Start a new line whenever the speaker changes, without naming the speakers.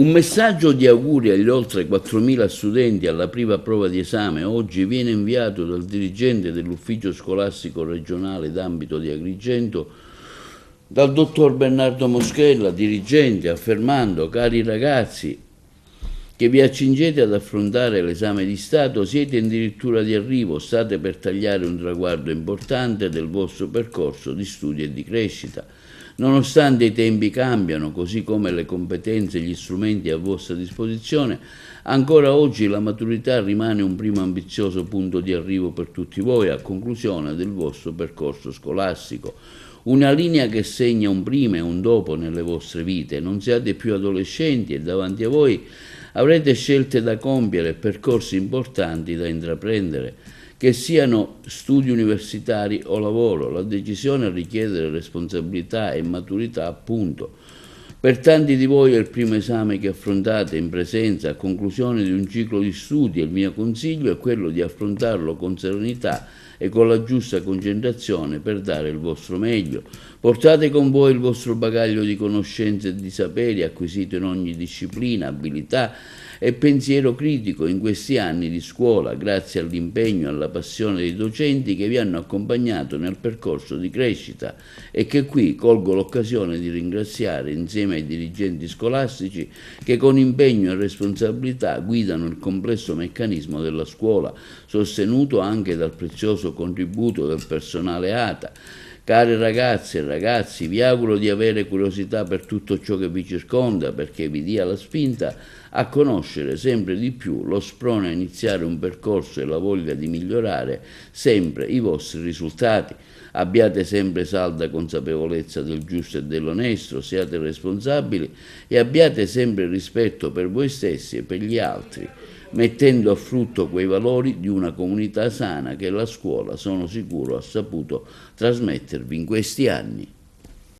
Un messaggio di auguri agli oltre 4.000 studenti alla prima prova di esame oggi viene inviato dal dirigente dell'ufficio scolastico regionale d'ambito di Agrigento, dal dottor Bernardo Moschella, dirigente, affermando: cari ragazzi che vi accingete ad affrontare l'esame di Stato, siete addirittura di arrivo, state per tagliare un traguardo importante del vostro percorso di studio e di crescita. Nonostante i tempi cambiano, così come le competenze e gli strumenti a vostra disposizione, ancora oggi la maturità rimane un primo ambizioso punto di arrivo per tutti voi a conclusione del vostro percorso scolastico. Una linea che segna un prima e un dopo nelle vostre vite. Non siate più adolescenti e davanti a voi avrete scelte da compiere, percorsi importanti da intraprendere, che siano studi universitari o lavoro. La decisione richiede responsabilità e maturità, appunto. Per tanti di voi è il primo esame che affrontate in presenza a conclusione di un ciclo di studi e il mio consiglio è quello di affrontarlo con serenità e con la giusta concentrazione per dare il vostro meglio. Portate con voi il vostro bagaglio di conoscenze e di saperi acquisito in ogni disciplina, abilità e pensiero critico in questi anni di scuola, grazie all'impegno e alla passione dei docenti che vi hanno accompagnato nel percorso di crescita e che qui colgo l'occasione di ringraziare insieme ai dirigenti scolastici che con impegno e responsabilità guidano il complesso meccanismo della scuola, sostenuto anche dal prezioso contributo del personale ATA. Care ragazze e ragazzi, vi auguro di avere curiosità per tutto ciò che vi circonda, perché vi dia la spinta a conoscere sempre di più, lo sprone a iniziare un percorso e la voglia di migliorare sempre i vostri risultati. Abbiate sempre salda consapevolezza del giusto e dell'onesto, siate responsabili e abbiate sempre rispetto per voi stessi e per gli altri, mettendo a frutto quei valori di una comunità sana che la scuola, sono sicuro, ha saputo trasmettervi in questi anni.